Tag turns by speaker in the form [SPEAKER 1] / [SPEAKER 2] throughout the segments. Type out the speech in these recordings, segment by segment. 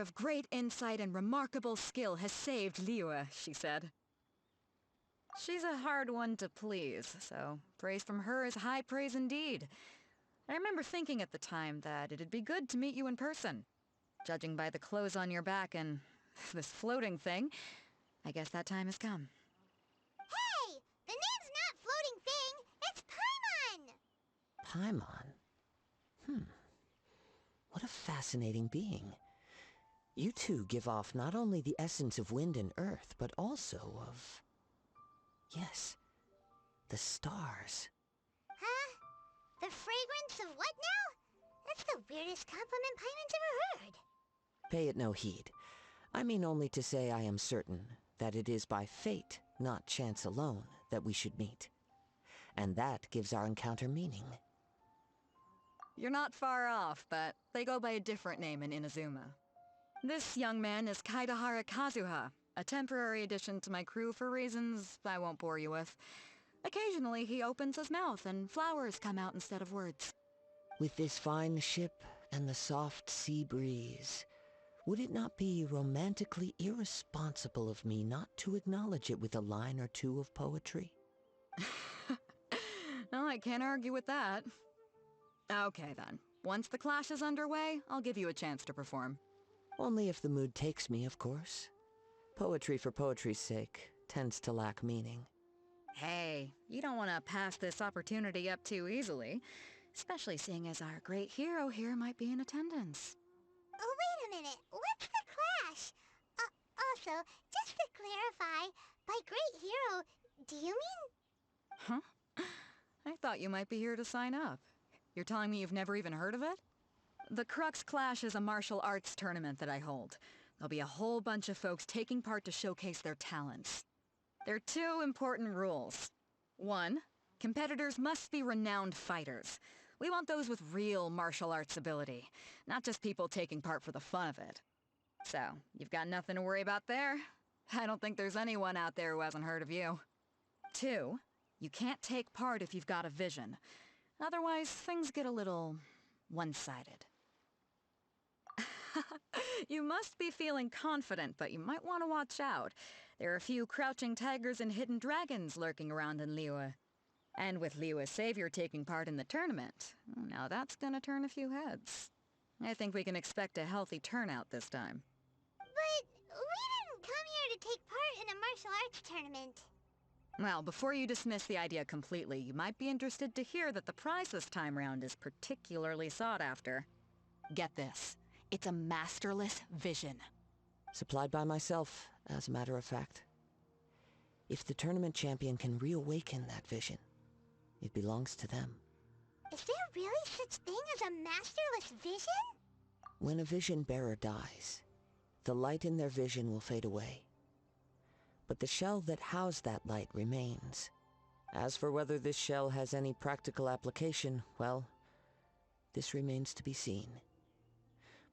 [SPEAKER 1] of great insight and remarkable skill has saved Liyue, she said. She's a hard one to please, so praise from her is high praise indeed. I remember thinking at the time that it'd be good to meet you in person. Judging by the clothes on your back and this floating thing, I guess that time has come.
[SPEAKER 2] Hey! The name's not Floating Thing, it's Paimon!
[SPEAKER 3] Paimon? What a fascinating being. You two give off not only the essence of wind and earth, but also of... yes, the stars.
[SPEAKER 2] Huh? The fragrance of what now? That's the weirdest compliment Paimon's ever heard.
[SPEAKER 3] Pay it no heed. I mean only to say I am certain that it is by fate, not chance alone, that we should meet. And that gives our encounter meaning.
[SPEAKER 1] You're not far off, but they go by a different name in Inazuma. This young man is Kazuha, a temporary addition to my crew for reasons I won't bore you with. Occasionally he opens his mouth and flowers come out instead of words.
[SPEAKER 3] With this fine ship and the soft sea breeze, would it not be romantically irresponsible of me not to acknowledge it with a line or two of poetry?
[SPEAKER 1] No, I can't argue with that. Okay then. Once the clash is underway, I'll give you a chance to perform.
[SPEAKER 3] Only if the mood takes me, of course. Poetry for poetry's sake tends to lack meaning.
[SPEAKER 1] Hey, you don't want to pass this opportunity up too easily, especially seeing as our great hero here might be in attendance.
[SPEAKER 2] Oh, wait a minute. What's the clash? Also, just to clarify, by great hero, do you mean...
[SPEAKER 1] Huh? I thought you might be here to sign up. You're telling me you've never even heard of it? The Crux Clash is a martial arts tournament that I hold. There'll be a whole bunch of folks taking part to showcase their talents. There are two important rules. 1, competitors must be renowned fighters. We want those with real martial arts ability, not just people taking part for the fun of it. So, you've got nothing to worry about there. I don't think there's anyone out there who hasn't heard of you. 2, you can't take part if you've got a vision. Otherwise, things get a little one-sided. You must be feeling confident, but you might want to watch out. There are a few crouching tigers and hidden dragons lurking around in Liyue. And with Liyue's savior taking part in the tournament, now that's gonna turn a few heads. I think we can expect a healthy turnout this time.
[SPEAKER 2] But we didn't come here to take part in a martial arts tournament.
[SPEAKER 1] Well, before you dismiss the idea completely, you might be interested to hear that the prize this time round is particularly sought after. Get this. It's a masterless vision.
[SPEAKER 3] Supplied by myself, as a matter of fact. If the tournament champion can reawaken that vision, it belongs to them.
[SPEAKER 2] Is there really such thing as a masterless vision?
[SPEAKER 3] When a vision bearer dies, the light in their vision will fade away. But the shell that housed that light remains. As for whether this shell has any practical application, well, this remains to be seen.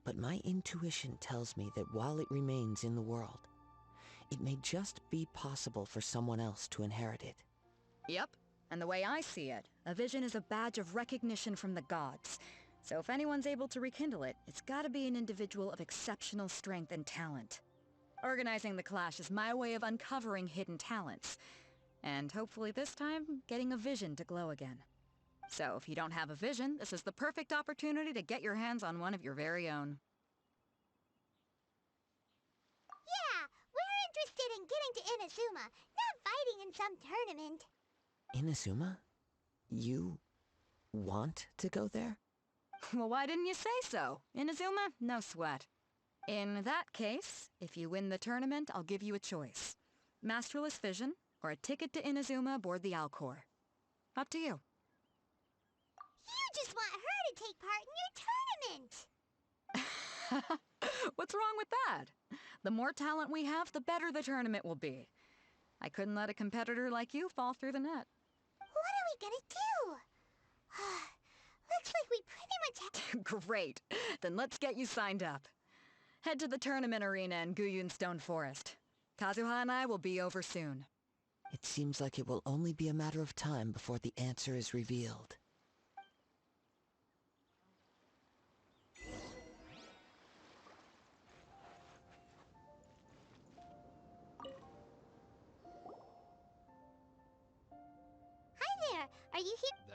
[SPEAKER 3] But my intuition tells me that while it remains in the world, it may just be possible for someone else to inherit it.
[SPEAKER 1] Yep, and the way I see it, a vision is a badge of recognition from the gods. So if anyone's able to rekindle it, it's gotta be an individual of exceptional strength and talent. Organizing the clash is my way of uncovering hidden talents. And hopefully this time, getting a vision to glow again. So if you don't have a vision, this is the perfect opportunity to get your hands on one of your very own.
[SPEAKER 2] Yeah, we're interested in getting to Inazuma, not fighting in some tournament.
[SPEAKER 3] Inazuma? You want to go there?
[SPEAKER 1] Well, why didn't you say so? Inazuma? No sweat. In that case, if you win the tournament, I'll give you a choice. Masterless Vision, or a ticket to Inazuma aboard the Alcor. Up to you.
[SPEAKER 2] You just want her to take part in your tournament!
[SPEAKER 1] What's wrong with that? The more talent we have, the better the tournament will be. I couldn't let a competitor like you fall through the net.
[SPEAKER 2] What are we gonna do? Looks like we pretty much have...
[SPEAKER 1] Great. Then let's get you signed up. Head to the tournament arena in Guyun Stone Forest. Kazuha and I will be over soon.
[SPEAKER 3] It seems like it will only be a matter of time before the answer is revealed.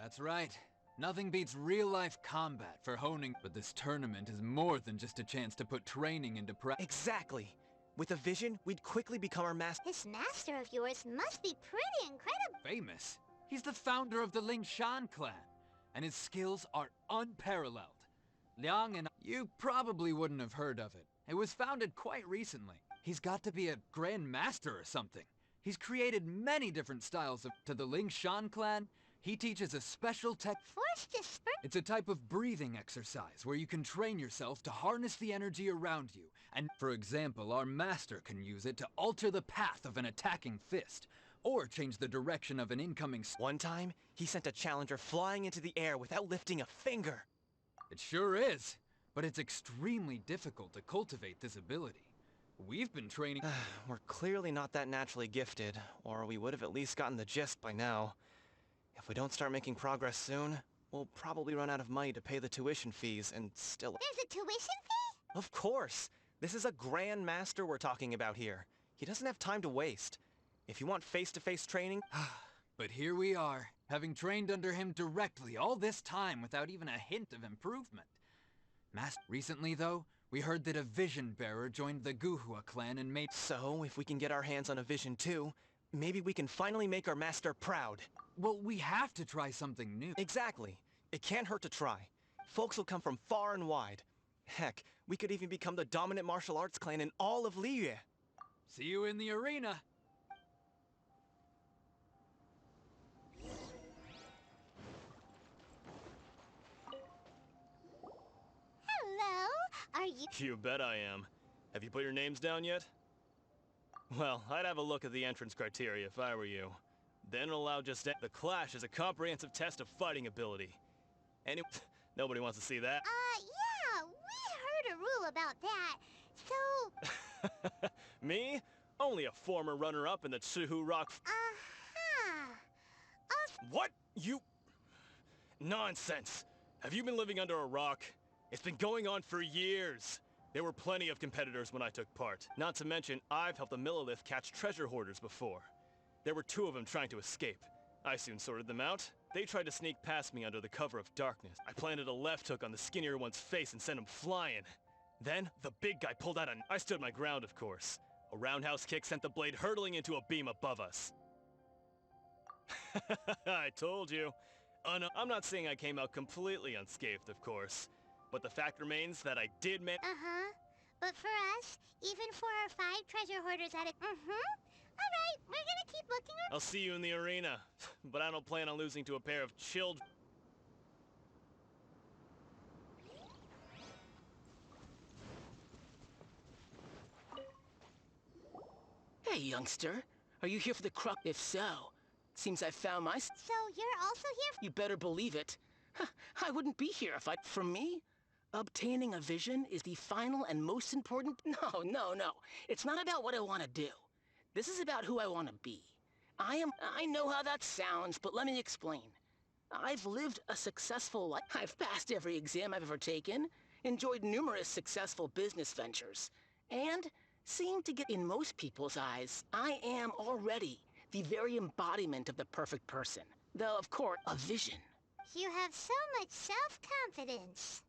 [SPEAKER 4] That's right. Nothing beats real-life combat for honing, but this tournament is more than just a chance to put training into practice.
[SPEAKER 5] Exactly. With a vision, we'd quickly become our master.
[SPEAKER 2] This master of yours must be pretty incredible.
[SPEAKER 4] Famous. He's the founder of the Lingshan clan, and his skills are unparalleled. Liang and you probably wouldn't have heard of it. It was founded quite recently. He's got to be a grand master or something. He's created many different styles to the Lingshan clan. He teaches a special
[SPEAKER 2] Force dispersion.
[SPEAKER 4] It's a type of breathing exercise where you can train yourself to harness the energy around you. And for example, our master can use it to alter the path of an attacking fist, or change the direction of an incoming
[SPEAKER 5] One time, he sent a challenger flying into the air without lifting a finger.
[SPEAKER 4] It sure is, but it's extremely difficult to cultivate this ability. We've been training.
[SPEAKER 5] We're clearly not that naturally gifted, or we would have at least gotten the gist by now. If we don't start making progress soon, we'll probably run out of money to pay the tuition fees and still...
[SPEAKER 2] There's a tuition fee?
[SPEAKER 5] Of course! This is a Grand Master we're talking about here. He doesn't have time to waste. If you want face-to-face training...
[SPEAKER 4] But here we are, having trained under him directly all this time without even a hint of improvement. Recently, though, we heard that a Vision Bearer joined the Guhua clan and made...
[SPEAKER 5] So, if we can get our hands on a vision too, maybe we can finally make our master proud.
[SPEAKER 4] Well, we have to try something new.
[SPEAKER 5] Exactly. It can't hurt to try. Folks will come from far and wide. Heck, we could even become the dominant martial arts clan in all of Liyue.
[SPEAKER 4] See you in the arena.
[SPEAKER 2] Hello? Are you...
[SPEAKER 5] You bet I am. Have you put your names down yet? Well, I'd have a look at the entrance criteria if I were you. Then allow just the Clash is a comprehensive test of fighting ability. Nobody wants to see that.
[SPEAKER 2] Yeah, we heard a rule about that. So...
[SPEAKER 5] Me? Only a former runner-up in the Chihu Rock... What? You... Nonsense! Have you been living under a rock? It's been going on for years. There were plenty of competitors when I took part. Not to mention, I've helped the Millilith catch treasure hoarders before. There were 2 of them trying to escape. I soon sorted them out. They tried to sneak past me under the cover of darkness. I planted a left hook on the skinnier one's face and sent him flying. Then, the big guy pulled out I stood my ground, of course. A roundhouse kick sent the blade hurtling into a beam above us. I told you. Oh no, I'm not saying I came out completely unscathed, of course. But the fact remains that I did
[SPEAKER 2] But for us, even for our 5 treasure hoarders at it... Alright, we're gonna keep looking...
[SPEAKER 5] I'll see you in the arena. But I don't plan on losing to a pair of children.
[SPEAKER 6] Hey, youngster. Are you here for the crux? If so, seems I found my...
[SPEAKER 2] So you're also here...
[SPEAKER 6] You better believe it. I wouldn't be here if I... For me, obtaining a vision is the final and most important... No. It's not about what I want to do. This is about who I want to be. I know how that sounds, but let me explain. I've lived a successful life. I've passed every exam I've ever taken, enjoyed numerous successful business ventures, and seem to get in most people's eyes, I am already the very embodiment of the perfect person. Though, of course, a vision.
[SPEAKER 2] You have so much self-confidence.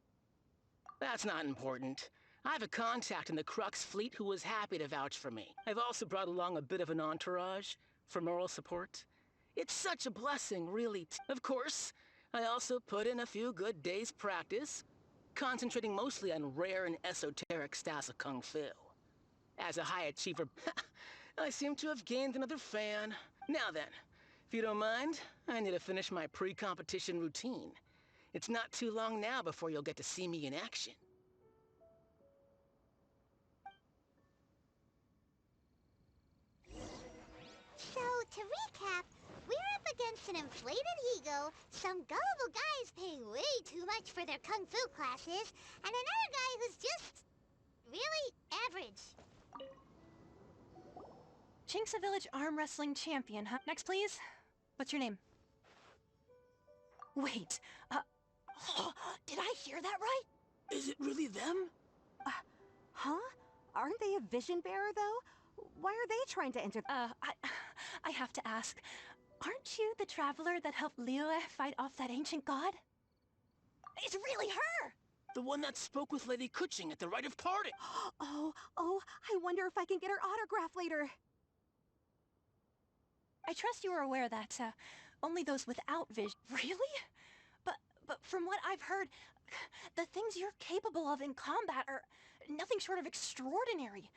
[SPEAKER 6] That's not important. I have a contact in the Crux fleet who was happy to vouch for me. I've also brought along a bit of an entourage for moral support. It's such a blessing, really. Of course, I also put in a few good days' practice, concentrating mostly on rare and esoteric styles of Kung Fu. As a high achiever, I seem to have gained another fan. Now then, if you don't mind, I need to finish my pre-competition routine. It's not too long now before you'll get to see me in action.
[SPEAKER 2] So, to recap, we're up against an inflated ego, some gullible guys paying way too much for their kung fu classes, and another guy who's just... really average.
[SPEAKER 7] Chinksa Village Arm Wrestling Champion, huh? Next, please. What's your name? Wait, did I hear that right?
[SPEAKER 6] Is it really them?
[SPEAKER 8] Huh? Aren't they a vision bearer, though? Why are they trying to enter?
[SPEAKER 7] I have to ask, Aren't you the traveler that helped Liyue fight off that ancient god? It's really her!
[SPEAKER 6] The one that spoke with Lady Kuching at the rite of parting.
[SPEAKER 8] Oh, I wonder if I can get her autograph later.
[SPEAKER 7] I trust you are aware that, only those without vision... Really? But from what I've heard, the things you're capable of in combat are nothing short of extraordinary.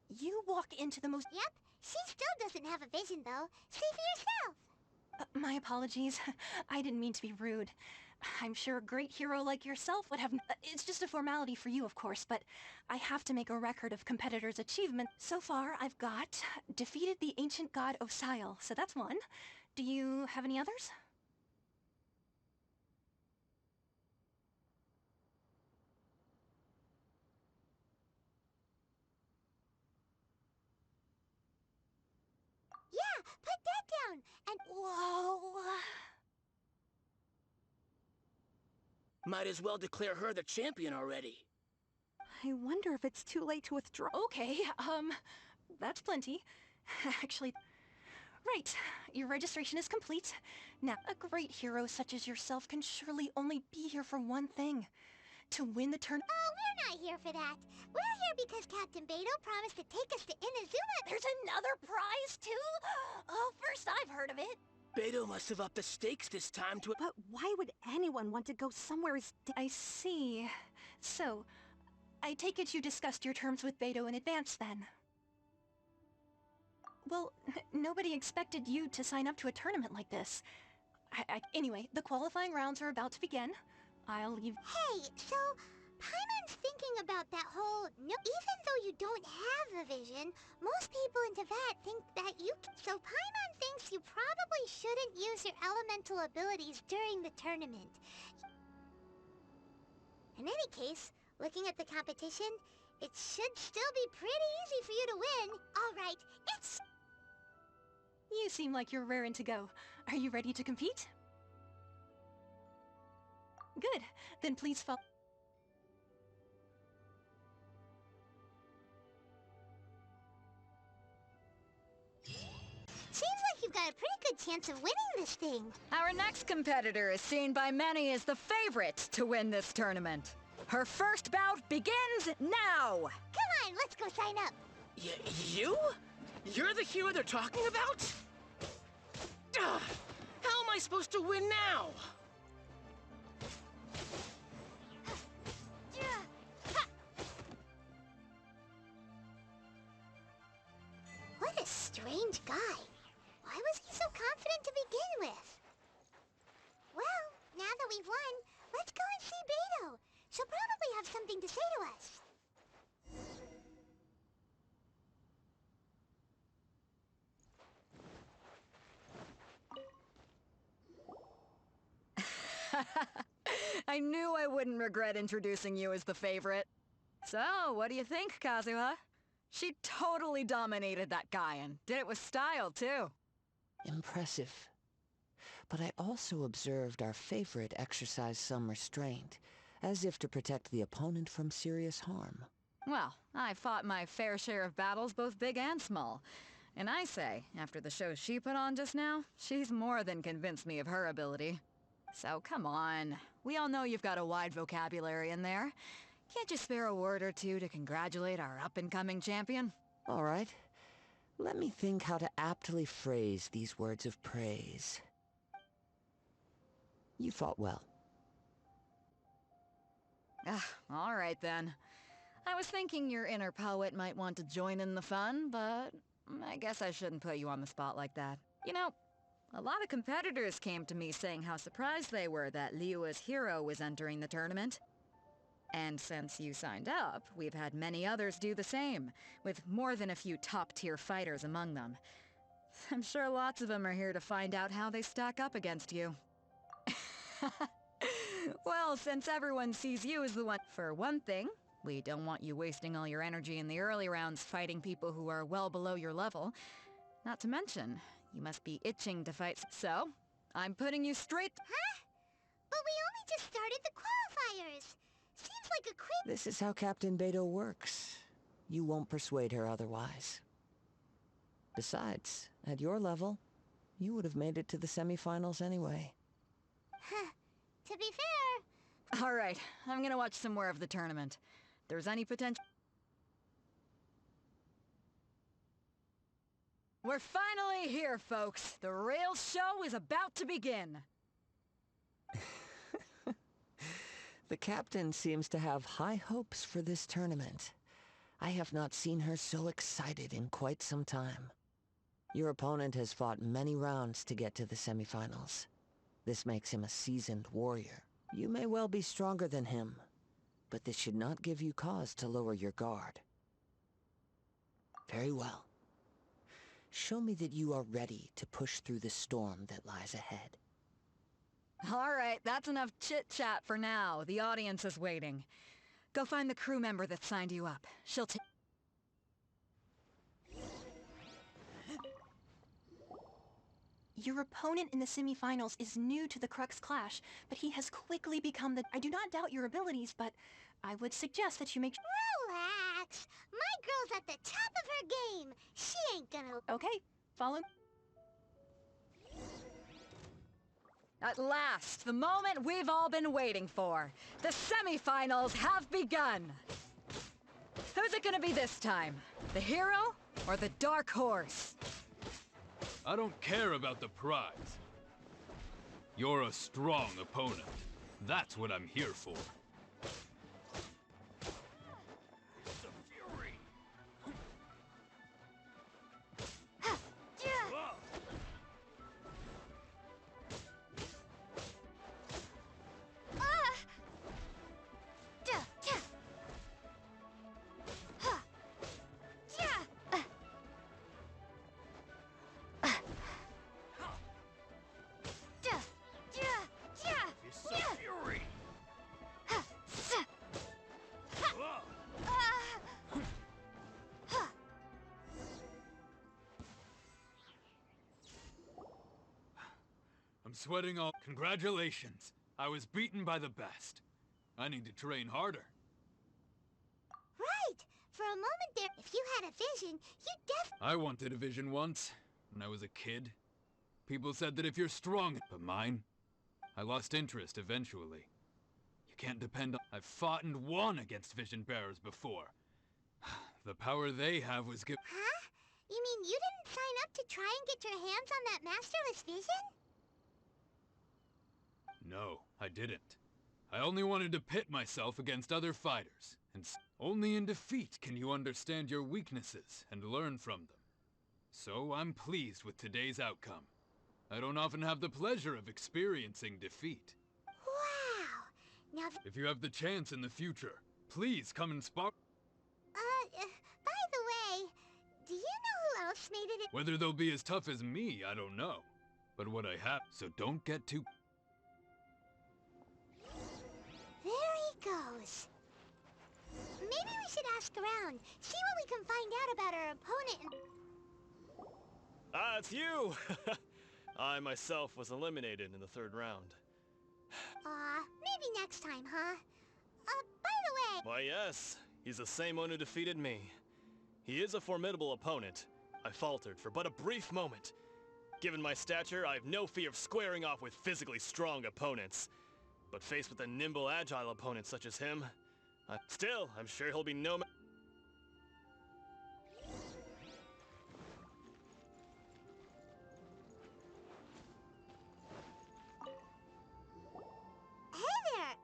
[SPEAKER 7] You walk into the most...
[SPEAKER 2] Yep, she still doesn't have a vision, though. See for yourself.
[SPEAKER 7] My apologies. I didn't mean to be rude. I'm sure a great hero like yourself would have... It's just a formality for you, of course, but I have to make a record of competitors' achievement. So far, I've got defeated the ancient god Osile, so that's one. Do you have any others?
[SPEAKER 2] Yeah, put that down. And
[SPEAKER 7] Whoa!
[SPEAKER 6] Might as well declare her the champion already.
[SPEAKER 8] I wonder if it's too late to withdraw.
[SPEAKER 7] Okay, that's plenty. Actually, right, your registration is complete. Now, a great hero such as yourself can surely only be here for one thing. To win the turn...
[SPEAKER 2] oh, we're not here for that. We're here because Captain Beto promised to take us to Inazuma.
[SPEAKER 7] There's another prize, too? Oh, first I've heard of it.
[SPEAKER 6] Beto must have upped the stakes this time to...
[SPEAKER 8] But why would anyone want to go somewhere
[SPEAKER 7] I see. So, I take it you discussed your terms with Beto in advance, then? Well, nobody expected you to sign up to a tournament like this. Anyway, the qualifying rounds are about to begin. I'll leave...
[SPEAKER 2] Hey, so Paimon's thinking about that whole... No, even though you don't have a vision, most people in Teyvat think that you... So Paimon thinks you probably shouldn't use your elemental abilities during the tournament. In any case, looking at the competition, it should still be pretty easy for you to win. All right, it's...
[SPEAKER 7] You seem like you're raring to go. Are you ready to compete? Good. Then please follow...
[SPEAKER 2] Seems like you've got a pretty good chance of winning this thing.
[SPEAKER 1] Our next competitor is seen by many as the favorite to win this tournament. Her first bout begins now!
[SPEAKER 2] Come on, let's go sign up.
[SPEAKER 6] You? You're the hero they're talking about? Ugh, how am I supposed to win now?
[SPEAKER 2] What a strange guy. Why was he so confident to begin with? Well, now that we've won, let's go and see Beto. She'll probably have something to say to us.
[SPEAKER 1] I knew I wouldn't regret introducing you as the favorite. So, what do you think, Kazuha? She totally dominated that guy and did it with style, too.
[SPEAKER 3] Impressive. But I also observed our favorite exercise some restraint, as if to protect the opponent from serious harm.
[SPEAKER 1] Well, I fought my fair share of battles, both big and small. And I say, after the show she put on just now, she's more than convinced me of her ability. So come on, we all know you've got a wide vocabulary in there. Can't you spare a word or two to congratulate our up-and-coming champion?
[SPEAKER 3] All right. Let me think how to aptly phrase these words of praise. You fought well.
[SPEAKER 1] All right then. I was thinking your inner poet might want to join in the fun, but I guess I shouldn't put you on the spot like that. You know, a lot of competitors came to me saying how surprised they were that Liyue's hero was entering the tournament. And since you signed up, we've had many others do the same, with more than a few top-tier fighters among them. I'm sure lots of them are here to find out how they stack up against you. Well, since everyone sees you as the one... For one thing, we don't want you wasting all your energy in the early rounds fighting people who are well below your level. Not to mention, you must be itching to fight, so I'm putting you straight...
[SPEAKER 2] Huh? But we only just started the qualifiers. Seems like a creep.
[SPEAKER 3] This is how Captain Beto works. You won't persuade her otherwise. Besides, at your level, You would have made it to the semifinals anyway.
[SPEAKER 2] To be fair...
[SPEAKER 1] Alright, I'm gonna watch some more of the tournament. If there's any potential... We're finally here, folks! The real show is about to begin!
[SPEAKER 3] The captain seems to have high hopes for this tournament. I have not seen her so excited in quite some time. Your opponent has fought many rounds to get to the semifinals. This makes him a seasoned warrior. You may well be stronger than him, but this should not give you cause to lower your guard. Very well. Show me that you are ready to push through the storm that lies ahead.
[SPEAKER 1] Alright, that's enough chit-chat for now. The audience is waiting. Go find the crew member that signed you up. She'll take...
[SPEAKER 7] Your opponent in the semifinals is new to the Crux Clash, but he has quickly become the... I do not doubt your abilities, but I would suggest that you make...
[SPEAKER 2] Relax! My girl's at the top of her game! She ain't gonna...
[SPEAKER 7] Okay, follow...
[SPEAKER 1] At last, the moment we've all been waiting for. The semifinals have begun! Who's it gonna be this time? The hero or the dark horse?
[SPEAKER 9] I don't care about the prize. You're a strong opponent. That's what I'm here for. I'm sweating all... Congratulations. I was beaten by the best. I need to train harder.
[SPEAKER 2] Right! For a moment there, if you had a vision, you
[SPEAKER 9] I wanted a vision once, when I was a kid. People said that if you're strong... But mine? I lost interest eventually. You can't depend on... I've fought and won against vision bearers before. The power they have was given...
[SPEAKER 2] Huh? You mean you didn't sign up to try and get your hands on that masterless vision?
[SPEAKER 9] No, I didn't. I only wanted to pit myself against other fighters, and only in defeat can you understand your weaknesses and learn from them. So I'm pleased with today's outcome. I don't often have the pleasure of experiencing defeat.
[SPEAKER 2] Wow! Now
[SPEAKER 9] If you have the chance in the future, please come and spar.
[SPEAKER 2] By the way, do you know who else made it?
[SPEAKER 9] Whether they'll be as tough as me, I don't know. But what I have, so don't get too...
[SPEAKER 2] There he goes. Maybe we should ask around, see what we can find out about our opponent.
[SPEAKER 5] Ah, it's you! I myself was eliminated in the third round.
[SPEAKER 2] Maybe next time, huh? By the way...
[SPEAKER 5] Why, yes. He's the same one who defeated me. He is a formidable opponent. I faltered for but a brief moment. Given my stature, I have no fear of squaring off with physically strong opponents. But faced with a nimble, agile opponent such as him, still, I'm sure he'll be no match.
[SPEAKER 2] Hey there!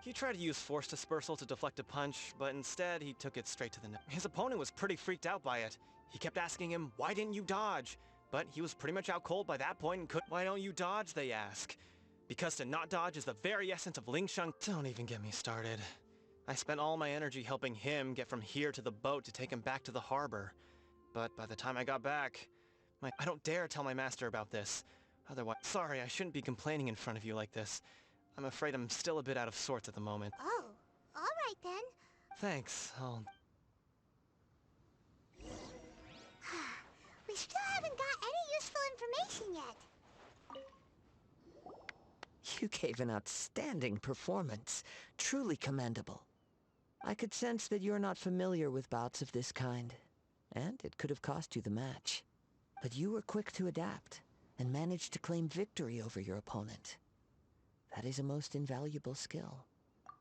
[SPEAKER 5] He tried to use force dispersal to deflect a punch, but instead he took it straight to the neck. His opponent was pretty freaked out by it. He kept asking him, why didn't you dodge? But he was pretty much out cold by that point and why don't you dodge, they ask. Because to not dodge is the very essence of Lingshan. Don't even get me started. I spent all my energy helping him get from here to the boat to take him back to the harbor. But by the time I got back, I don't dare tell my master about this. Otherwise, sorry, I shouldn't be complaining in front of you like this. I'm afraid I'm still a bit out of sorts at the moment.
[SPEAKER 2] Oh, alright then.
[SPEAKER 5] Thanks,
[SPEAKER 2] We still haven't got any useful information yet.
[SPEAKER 3] You gave an outstanding performance. Truly commendable. I could sense that you're not familiar with bouts of this kind, and it could have cost you the match. But you were quick to adapt, and manage to claim victory over your opponent. That is a most invaluable skill.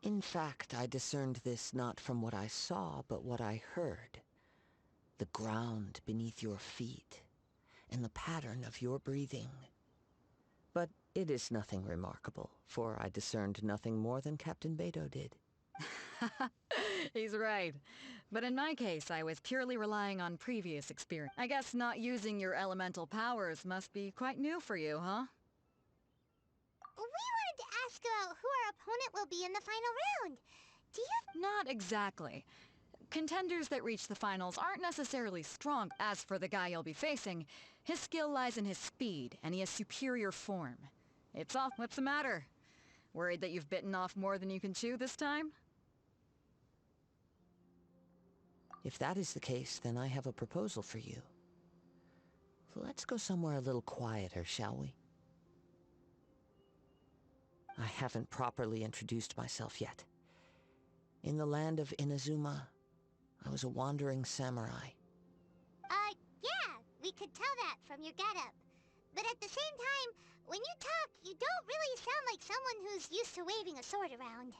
[SPEAKER 3] In fact, I discerned this not from what I saw, but what I heard. The ground beneath your feet, and the pattern of your breathing. But it is nothing remarkable, for I discerned nothing more than Captain Beto did.
[SPEAKER 1] He's right. But in my case, I was purely relying on previous experience. I guess not using your elemental powers must be quite new for you, huh?
[SPEAKER 2] We wanted to ask about who our opponent will be in the final round. Do you...
[SPEAKER 1] Not exactly. Contenders that reach the finals aren't necessarily strong. As for the guy you'll be facing, his skill lies in his speed, and he has superior form. It's all... What's the matter? Worried that you've bitten off more than you can chew this time?
[SPEAKER 3] If that is the case, then I have a proposal for you. Let's go somewhere a little quieter, shall we? I haven't properly introduced myself yet. In the land of Inazuma, I was a wandering samurai.
[SPEAKER 2] Yeah, we could tell that from your getup. But at the same time, when you talk, you don't really sound like someone who's used to waving a sword around.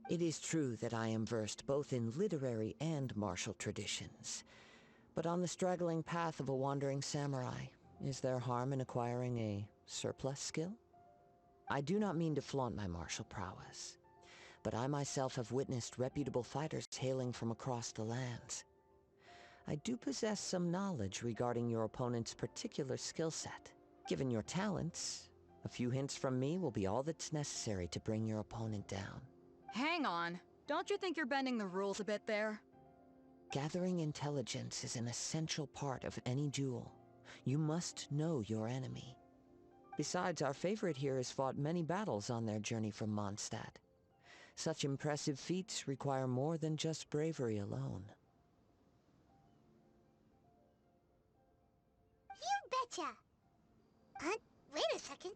[SPEAKER 3] It is true that I am versed both in literary and martial traditions. But on the straggling path of a wandering samurai, is there harm in acquiring a surplus skill? I do not mean to flaunt my martial prowess, but I myself have witnessed reputable fighters hailing from across the lands. I do possess some knowledge regarding your opponent's particular skill set. Given your talents, a few hints from me will be all that's necessary to bring your opponent down.
[SPEAKER 1] Hang on. Don't you think you're bending the rules a bit there?
[SPEAKER 3] Gathering intelligence is an essential part of any duel. You must know your enemy. Besides, our favorite here has fought many battles on their journey from Mondstadt. Such impressive feats require more than just bravery alone.
[SPEAKER 2] You betcha! Wait a second.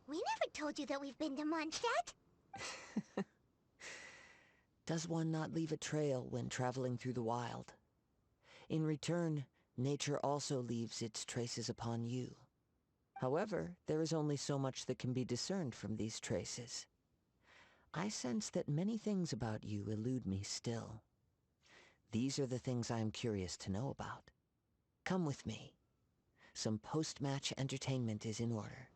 [SPEAKER 2] We never told you that we've been to Mondstadt.
[SPEAKER 3] Does one not leave a trail when traveling through the wild? In return, nature also leaves its traces upon you. However, there is only so much that can be discerned from these traces. I sense that many things about you elude me still. These are the things I am curious to know about. Come with me. Some post-match entertainment is in order.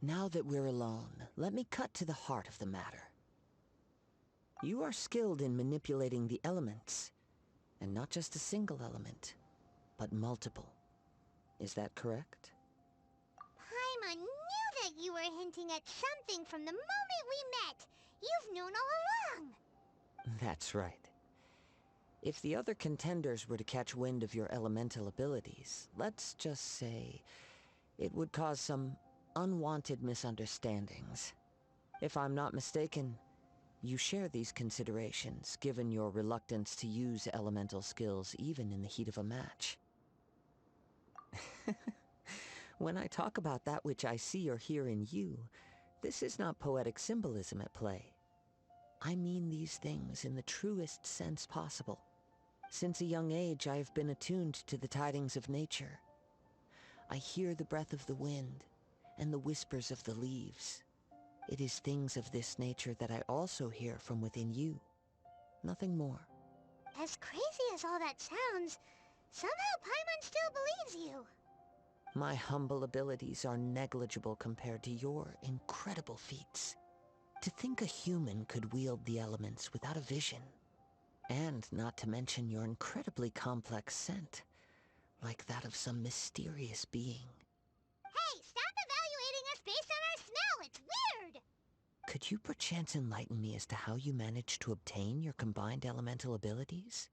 [SPEAKER 3] Now that we're alone, let me cut to the heart of the matter. You are skilled in manipulating the elements, and not just a single element, but multiple. Is that correct?
[SPEAKER 2] Paimon knew that you were hinting at something from the moment we met. You've known all along.
[SPEAKER 3] That's right. If the other contenders were to catch wind of your elemental abilities, let's just say, it would cause some unwanted misunderstandings. If I'm not mistaken, you share these considerations, given your reluctance to use elemental skills even in the heat of a match. When I talk about that which I see or hear in you, this is not poetic symbolism at play. I mean these things in the truest sense possible. Since a young age, I have been attuned to the tidings of nature. I hear the breath of the wind, and the whispers of the leaves. It is things of this nature that I also hear from within you. Nothing more.
[SPEAKER 2] As crazy as all that sounds, somehow Paimon still believes you.
[SPEAKER 3] My humble abilities are negligible compared to your incredible feats. To think a human could wield the elements without a vision. And not to mention your incredibly complex scent, like that of some mysterious being.
[SPEAKER 2] Hey, stop evaluating us based on our smell! It's weird!
[SPEAKER 3] Could you perchance enlighten me as to how you managed to obtain your combined elemental abilities?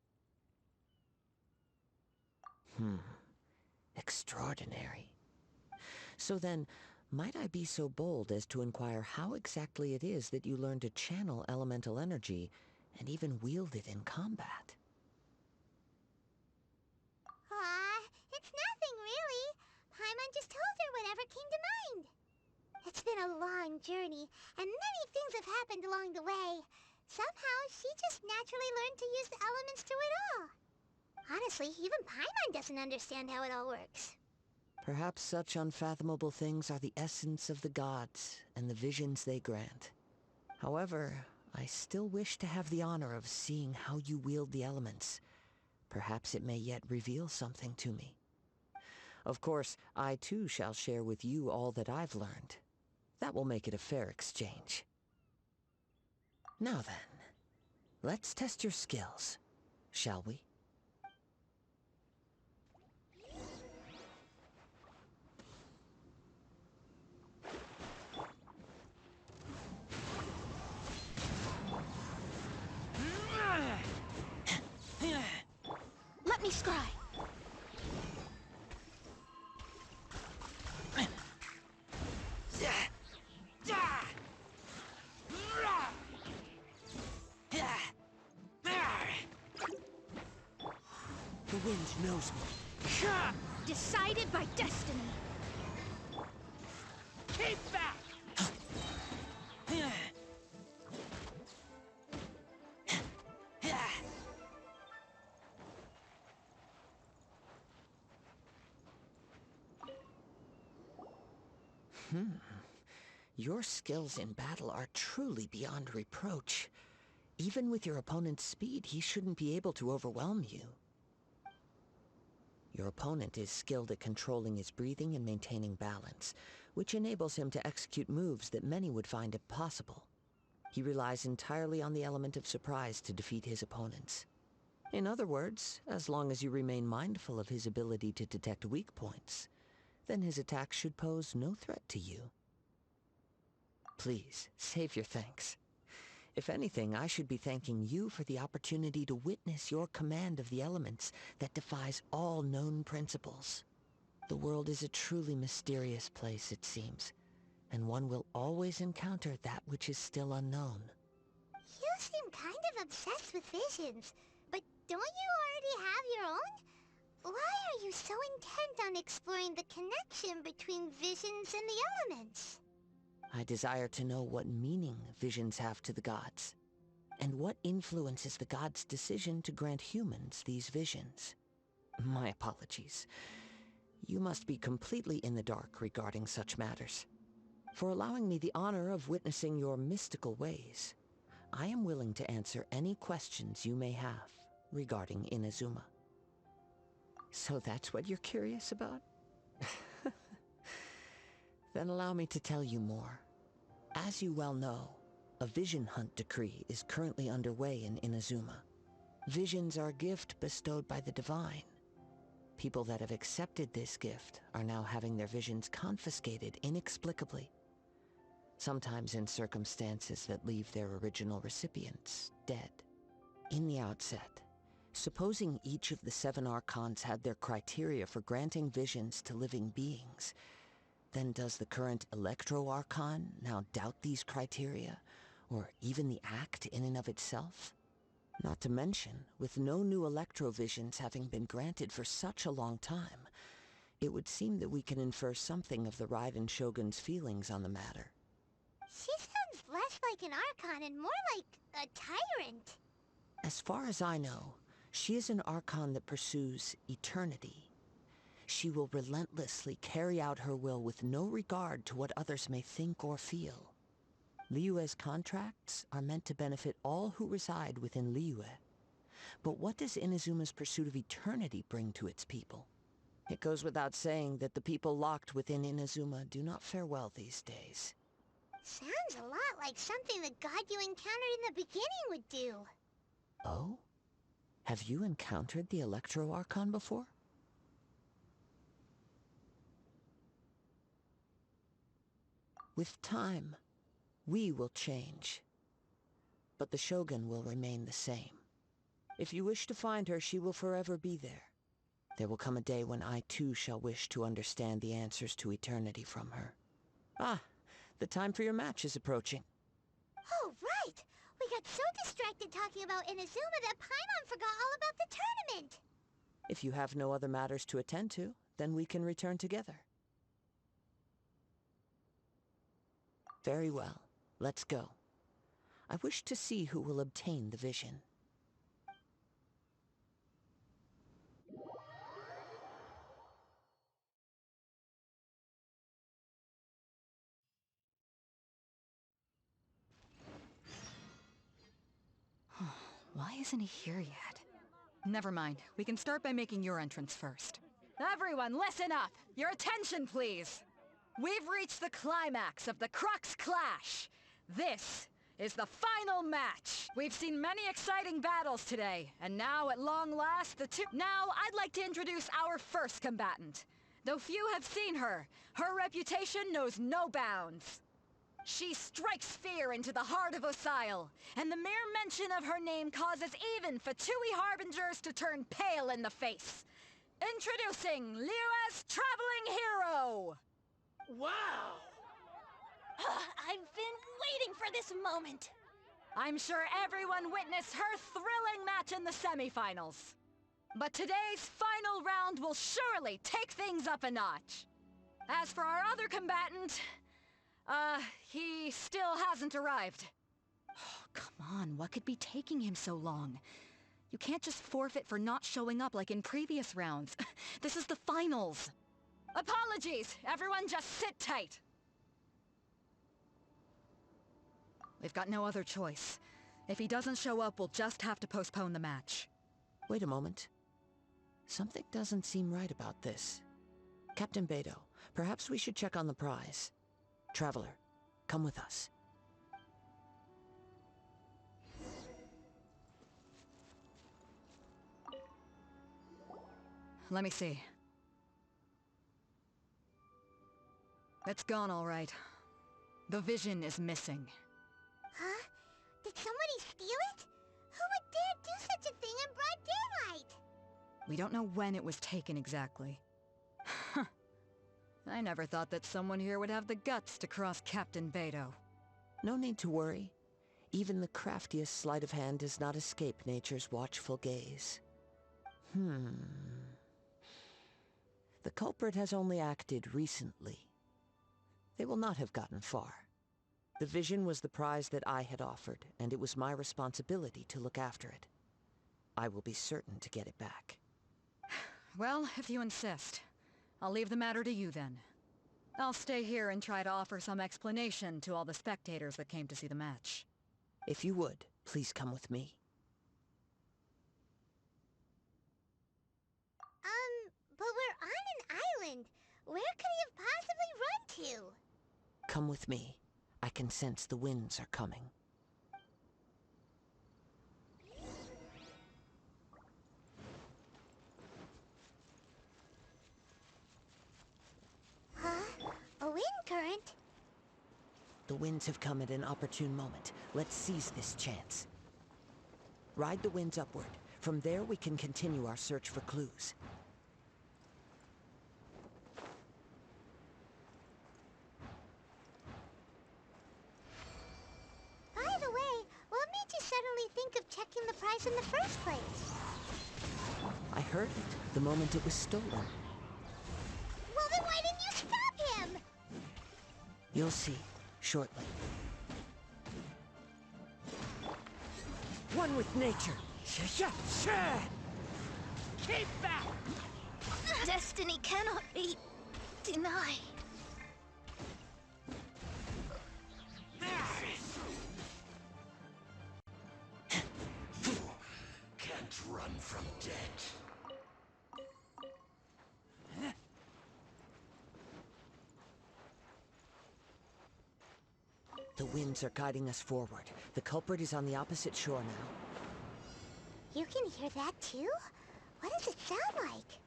[SPEAKER 3] Extraordinary. So then, might I be so bold as to inquire how exactly it is that you learned to channel elemental energy and even wield it in combat?
[SPEAKER 2] Aw, it's nothing really. Paimon just told her whatever came to mind. It's been a long journey, and many things have happened along the way. Somehow, she just naturally learned to use the elements through it all. Honestly, even Paimon doesn't understand how it all works.
[SPEAKER 3] Perhaps such unfathomable things are the essence of the gods and the visions they grant. However, I still wish to have the honor of seeing how you wield the elements. Perhaps it may yet reveal something to me. Of course, I too shall share with you all that I've learned. That will make it a fair exchange. Now then, let's test your skills, shall we?
[SPEAKER 7] Let me scry.
[SPEAKER 3] The wind knows me.
[SPEAKER 7] Decided by destiny.
[SPEAKER 6] Keep back!
[SPEAKER 3] Your skills in battle are truly beyond reproach. Even with your opponent's speed, he shouldn't be able to overwhelm you. Your opponent is skilled at controlling his breathing and maintaining balance, which enables him to execute moves that many would find impossible. He relies entirely on the element of surprise to defeat his opponents. In other words, as long as you remain mindful of his ability to detect weak points, then his attacks should pose no threat to you. Please, save your thanks. If anything, I should be thanking you for the opportunity to witness your command of the elements that defies all known principles. The world is a truly mysterious place, it seems, and one will always encounter that which is still unknown.
[SPEAKER 2] You seem kind of obsessed with visions, but don't you already have your own? Why are you so intent on exploring the connection between visions and the elements?
[SPEAKER 3] I desire to know what meaning visions have to the gods, and what influences the gods' decision to grant humans these visions. My apologies. You must be completely in the dark regarding such matters. For allowing me the honor of witnessing your mystical ways, I am willing to answer any questions you may have regarding Inazuma. So that's what you're curious about? Then allow me to tell you more. As you well know, a vision hunt decree is currently underway in Inazuma. Visions are a gift bestowed by the divine. People that have accepted this gift are now having their visions confiscated inexplicably, sometimes in circumstances that leave their original recipients dead. In the outset, supposing each of the 7 Archons had their criteria for granting visions to living beings, then does the current Electro-Archon now doubt these criteria, or even the act in and of itself? Not to mention, with no new Electro-Visions having been granted for such a long time, it would seem that we can infer something of the Raiden Shogun's feelings on the matter.
[SPEAKER 2] She sounds less like an Archon and more like a tyrant.
[SPEAKER 3] As far as I know, she is an Archon that pursues eternity. She will relentlessly carry out her will with no regard to what others may think or feel. Liyue's contracts are meant to benefit all who reside within Liyue. But what does Inazuma's pursuit of eternity bring to its people? It goes without saying that the people locked within Inazuma do not fare well these days.
[SPEAKER 2] Sounds a lot like something the god you encountered in the beginning would do.
[SPEAKER 3] Oh? Have you encountered the Electro-Archon before? With time, We will change, but the Shogun will remain the same. If you wish to find her, she will forever be there. There will come a day when I too shall wish to understand the answers to eternity from her. Ah, the time for your match is approaching.
[SPEAKER 2] Oh, right! We got so distracted talking about Inazuma that Paimon forgot all about the tournament!
[SPEAKER 3] If you have no other matters to attend to, then we can return together. Very well. Let's go. I wish to see who will obtain the vision.
[SPEAKER 1] Why isn't he here yet? Never mind. We can start by making your entrance first. Everyone, listen up! Your attention, please! We've reached the climax of the Crux Clash! This is the final match! We've seen many exciting battles today, and now, at long last, Now, I'd like to introduce our first combatant. Though few have seen her, her reputation knows no bounds. She strikes fear into the heart of Osile, and the mere mention of her name causes even Fatui Harbingers to turn pale in the face. Introducing Liyue's Traveling Hero!
[SPEAKER 6] Wow!
[SPEAKER 7] I've been waiting for this moment!
[SPEAKER 1] I'm sure everyone witnessed her thrilling match in the semifinals. But today's final round will surely take things up a notch. As for our other combatant, he still hasn't arrived. Oh, come on, what could be taking him so long? You can't just forfeit for not showing up like in previous rounds. This is the finals. Apologies! Everyone just sit tight! We've got no other choice. If he doesn't show up, we'll just have to postpone the match.
[SPEAKER 3] Wait a moment. Something doesn't seem right about this. Captain Beidou, perhaps we should check on the prize. Traveler, come with us.
[SPEAKER 1] Let me see. It's gone, all right. The vision is missing.
[SPEAKER 2] Huh? Did somebody steal it? Who would dare do such a thing in broad daylight?
[SPEAKER 1] We don't know when it was taken exactly. I never thought that someone here would have the guts to cross Captain Beidou.
[SPEAKER 3] No need to worry. Even the craftiest sleight of hand does not escape nature's watchful gaze. The culprit has only acted recently. They will not have gotten far. The vision was the prize that I had offered, and it was my responsibility to look after it. I will be certain to get it back.
[SPEAKER 1] Well, if you insist. I'll leave the matter to you then. I'll stay here and try to offer some explanation to all the spectators that came to see the match.
[SPEAKER 3] If you would, please come with me.
[SPEAKER 2] But we're on an island. Where could he have possibly run to?
[SPEAKER 3] Come with me. I can sense the winds are coming.
[SPEAKER 2] Huh? A wind current?
[SPEAKER 3] The winds have come at an opportune moment. Let's seize this chance. Ride the winds upward. From there we can continue our search for clues.
[SPEAKER 2] By the way, what made you suddenly think of checking the prize in the first place?
[SPEAKER 3] I heard it the moment it was stolen.
[SPEAKER 2] Well, then why didn't you stop him?
[SPEAKER 3] You'll see, shortly. One with nature.
[SPEAKER 6] Keep back!
[SPEAKER 7] Destiny cannot be denied.
[SPEAKER 10] Can't run from death.
[SPEAKER 3] The winds are guiding us forward. The culprit is on the opposite shore now.
[SPEAKER 2] You can hear that too? What does it sound like?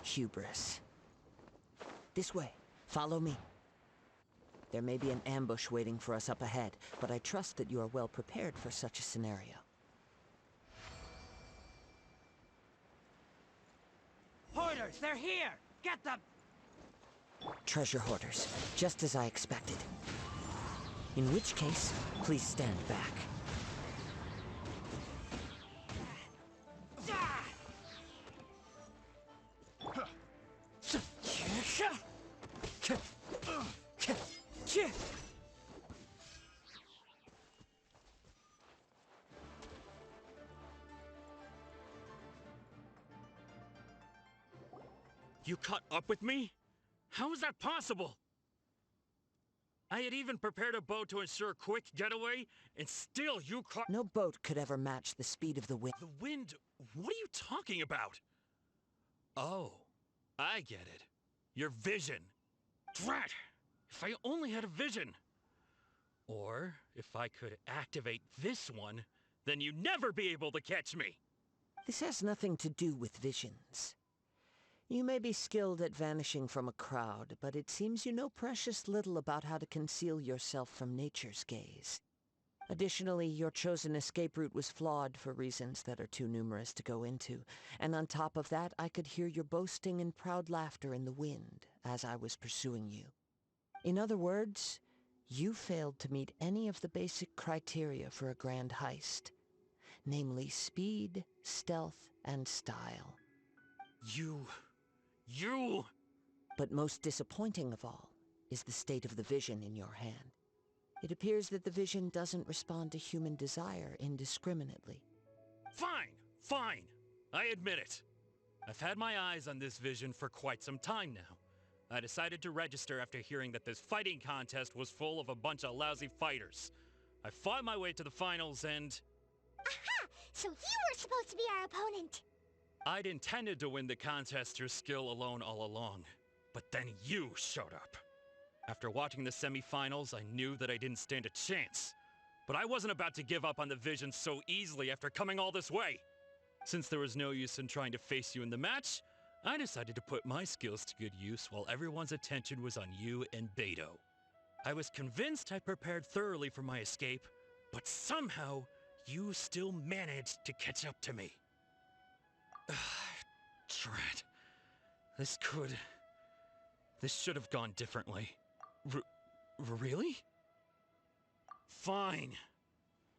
[SPEAKER 3] Hubris. This way. Follow me. There may be an ambush waiting for us up ahead, but I trust that you are well prepared for such a scenario.
[SPEAKER 11] Hoarders, they're here! Get them!
[SPEAKER 3] Treasure hoarders, just as I expected. In which case, please stand back.
[SPEAKER 12] You caught up with me? How is that possible? I had even prepared a boat to ensure a quick getaway, and still you caught—
[SPEAKER 3] No boat could ever match the speed of the wind.
[SPEAKER 12] The wind? What are you talking about? Oh, I get it. Your vision. Drat! If I only had a vision. Or, if I could activate this one, then you'd never be able to catch me.
[SPEAKER 3] This has nothing to do with visions. You may be skilled at vanishing from a crowd, but it seems you know precious little about how to conceal yourself from nature's gaze. Additionally, your chosen escape route was flawed for reasons that are too numerous to go into, and on top of that, I could hear your boasting and proud laughter in the wind as I was pursuing you. In other words, you failed to meet any of the basic criteria for a grand heist, namely speed, stealth, and style.
[SPEAKER 12] You...
[SPEAKER 3] But most disappointing of all is the state of the vision in your hand. It appears that the vision doesn't respond to human desire indiscriminately.
[SPEAKER 12] Fine. I admit it. I've had my eyes on this vision for quite some time now. I decided to register after hearing that this fighting contest was full of a bunch of lousy fighters. I fought my way to the finals and...
[SPEAKER 2] Aha! So you were supposed to be our opponent!
[SPEAKER 12] I'd intended to win the contest through skill alone all along, but then you showed up. After watching the semi-finals, I knew that I didn't stand a chance. But I wasn't about to give up on the vision so easily after coming all this way. Since there was no use in trying to face you in the match, I decided to put my skills to good use while everyone's attention was on you and Beto. I was convinced I prepared thoroughly for my escape, but somehow, you still managed to catch up to me. Drat. This should have gone differently. Really? Fine.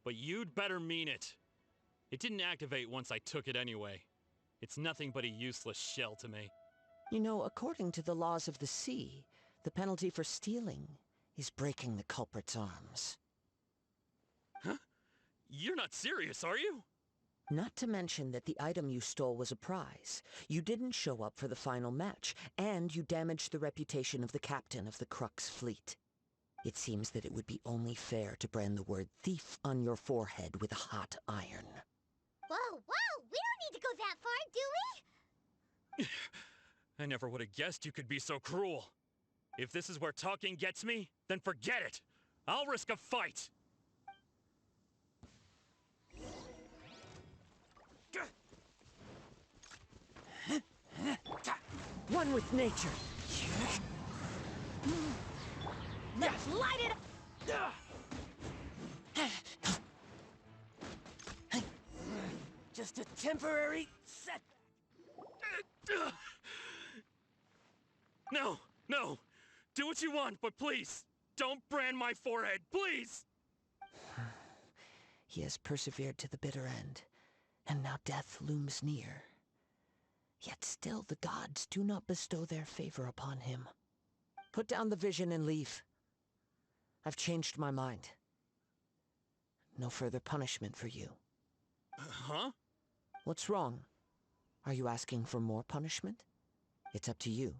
[SPEAKER 12] But you'd better mean it. It didn't activate once I took it anyway. It's nothing but a useless shell to me.
[SPEAKER 3] You know, according to the laws of the sea, the penalty for stealing is breaking the culprit's arms.
[SPEAKER 12] Huh? You're not serious, are you?
[SPEAKER 3] Not to mention that the item you stole was a prize. You didn't show up for the final match, and you damaged the reputation of the captain of the Crux fleet. It seems that it would be only fair to brand the word thief on your forehead with a hot iron.
[SPEAKER 2] Whoa! We don't need to go that far, do we?
[SPEAKER 12] I never would have guessed you could be so cruel. If this is where talking gets me, then forget it. I'll risk a fight.
[SPEAKER 3] One with nature.
[SPEAKER 11] Let's light it up! Just a temporary setback.
[SPEAKER 12] No! Do what you want, but please, don't brand my forehead, please!
[SPEAKER 3] He has persevered to the bitter end, and now death looms near. Yet still the gods do not bestow their favor upon him. Put down the vision and leave. I've changed my mind. No further punishment for you.
[SPEAKER 12] Huh?
[SPEAKER 3] What's wrong? Are you asking for more punishment? It's up to you.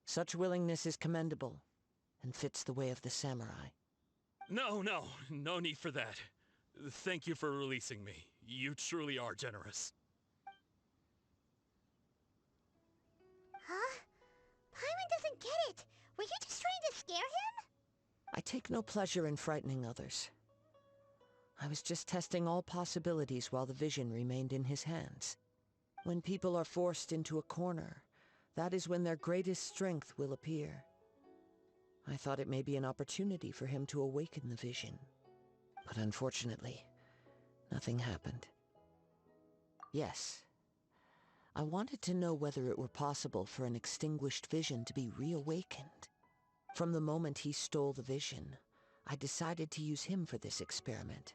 [SPEAKER 3] Such willingness is commendable, and fits the way of the samurai.
[SPEAKER 12] No need for that. Thank you for releasing me. You truly are generous.
[SPEAKER 2] Huh? Paimon doesn't get it. Were you just trying to scare him?
[SPEAKER 3] I take no pleasure in frightening others. I was just testing all possibilities while the vision remained in his hands. When people are forced into a corner, that is when their greatest strength will appear. I thought it may be an opportunity for him to awaken the vision. But unfortunately, nothing happened. Yes, I wanted to know whether it were possible for an extinguished vision to be reawakened. From the moment he stole the vision, I decided to use him for this experiment.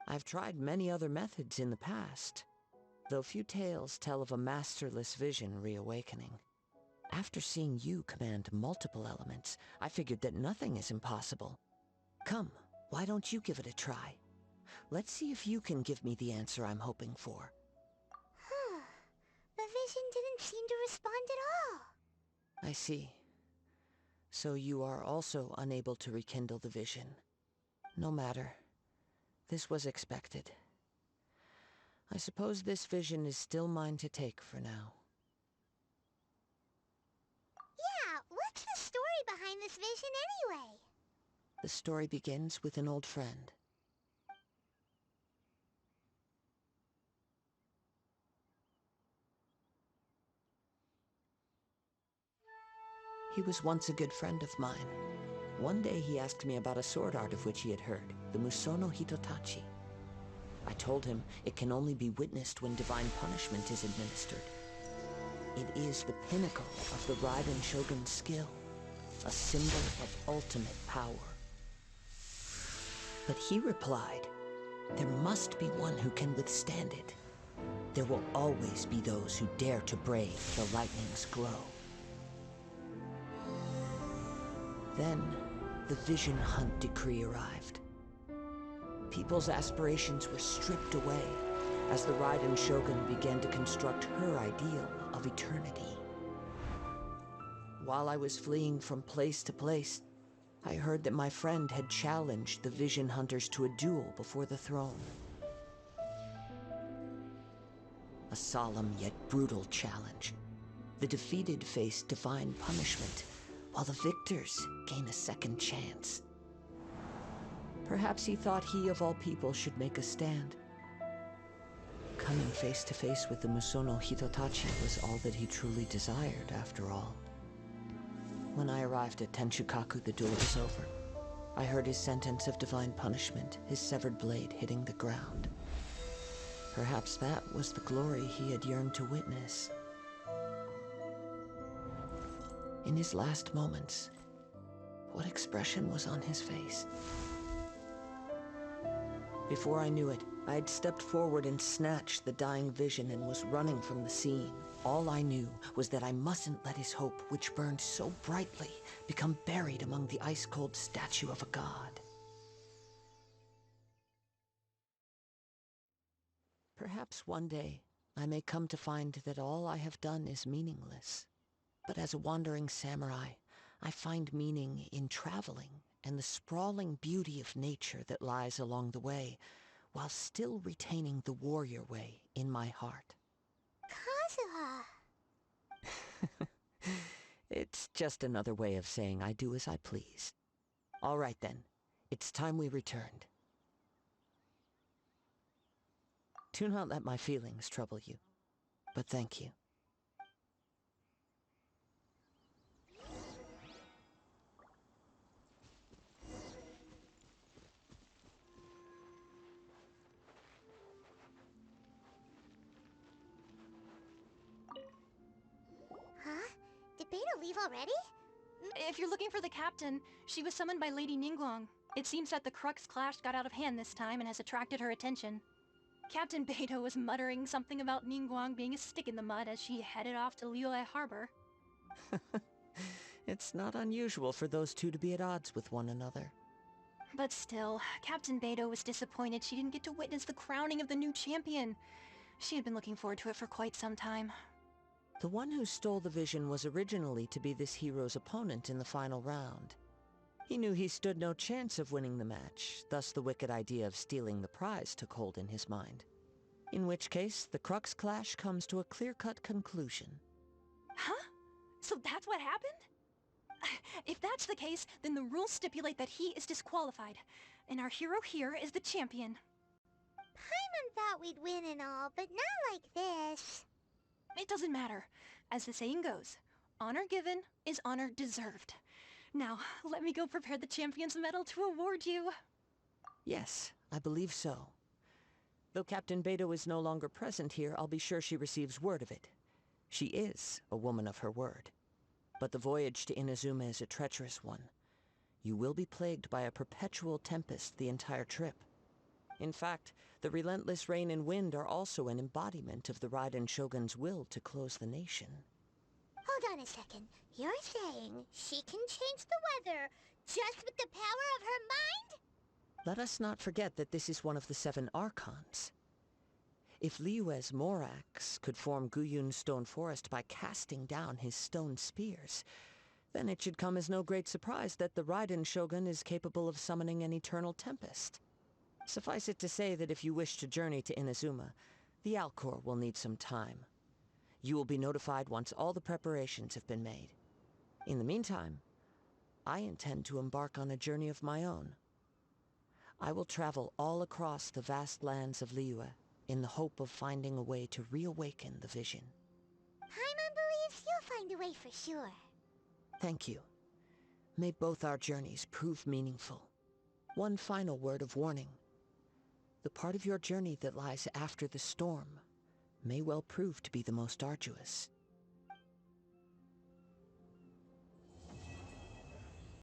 [SPEAKER 3] I've tried many other methods in the past, though few tales tell of a masterless vision reawakening. After seeing you command multiple elements, I figured that nothing is impossible. Come, why don't you give it a try? Let's see if you can give me the answer I'm hoping for.
[SPEAKER 2] The vision didn't seem to respond at all.
[SPEAKER 3] I see. So you are also unable to rekindle the vision. No matter. This was expected. I suppose this vision is still mine to take for now.
[SPEAKER 2] Yeah, what's the story behind this vision anyway?
[SPEAKER 3] The story begins with an old friend. He was once a good friend of mine. One day he asked me about a sword art of which he had heard, the Musono Hitotachi. I told him it can only be witnessed when divine punishment is administered. It is the pinnacle of the Raiden Shogun's skill, a symbol of ultimate power. But he replied, there must be one who can withstand it. There will always be those who dare to brave the lightning's glow. Then, the Vision Hunt decree arrived. People's aspirations were stripped away as the Raiden Shogun began to construct her ideal of eternity. While I was fleeing from place to place, I heard that my friend had challenged the Vision Hunters to a duel before the throne. A solemn yet brutal challenge. The defeated face divine punishment, while the victors gain a second chance. Perhaps he thought he of all people should make a stand. Coming face to face with the Musono Hitotachi was all that he truly desired, after all. When I arrived at Tenshukaku, the duel was over. I heard his sentence of divine punishment, his severed blade hitting the ground. Perhaps that was the glory he had yearned to witness. In his last moments, what expression was on his face? Before I knew it, I had stepped forward and snatched the dying vision and was running from the scene. All I knew was that I mustn't let his hope, which burned so brightly, become buried among the ice-cold statue of a god. Perhaps one day, I may come to find that all I have done is meaningless. But as a wandering samurai, I find meaning in traveling and the sprawling beauty of nature that lies along the way, while still retaining the warrior way in my heart.
[SPEAKER 2] Kazuha.
[SPEAKER 3] It's just another way of saying I do as I please. All right then, it's time we returned. Do not let my feelings trouble you, but thank you.
[SPEAKER 2] Huh? Did Beta leave already?
[SPEAKER 7] If you're looking for the captain, she was summoned by Lady Ningguang. It seems that the Crux clash got out of hand this time and has attracted her attention. Captain Beto was muttering something about Ningguang being a stick in the mud as she headed off to Liyue Harbor.
[SPEAKER 3] It's not unusual for those two to be at odds with one another.
[SPEAKER 7] But still, Captain Beto was disappointed she didn't get to witness the crowning of the new champion. She had been looking forward to it for quite some time.
[SPEAKER 3] The one who stole the vision was originally to be this hero's opponent in the final round. He knew he stood no chance of winning the match, thus the wicked idea of stealing the prize took hold in his mind. In which case, the Crux clash comes to a clear-cut conclusion.
[SPEAKER 7] Huh? So that's what happened? If that's the case, then the rules stipulate that he is disqualified, and our hero here is the champion.
[SPEAKER 2] Paimon thought we'd win and all, but not like this.
[SPEAKER 7] It doesn't matter. As the saying goes, honor given is honor deserved. Now, let me go prepare the champion's medal to award you.
[SPEAKER 3] Yes, I believe so. Though Captain Beto is no longer present here, I'll be sure she receives word of it. She is a woman of her word. But the voyage to Inazuma is a treacherous one. You will be plagued by a perpetual tempest the entire trip. In fact, the relentless rain and wind are also an embodiment of the Raiden Shogun's will to close the nation.
[SPEAKER 2] Hold on a second. You're saying she can change the weather just with the power of her mind?
[SPEAKER 3] Let us not forget that this is one of the 7 Archons. If Liyue's Morax could form Guyun's stone forest by casting down his stone spears, then it should come as no great surprise that the Raiden Shogun is capable of summoning an eternal tempest. Suffice it to say that if you wish to journey to Inazuma, the Alcor will need some time. You will be notified once all the preparations have been made. In the meantime, I intend to embark on a journey of my own. I will travel all across the vast lands of Liyue in the hope of finding a way to reawaken the vision.
[SPEAKER 2] Paimon believes you'll find a way for sure.
[SPEAKER 3] Thank you. May both our journeys prove meaningful. One final word of warning. The part of your journey that lies after the storm may well prove to be the most arduous.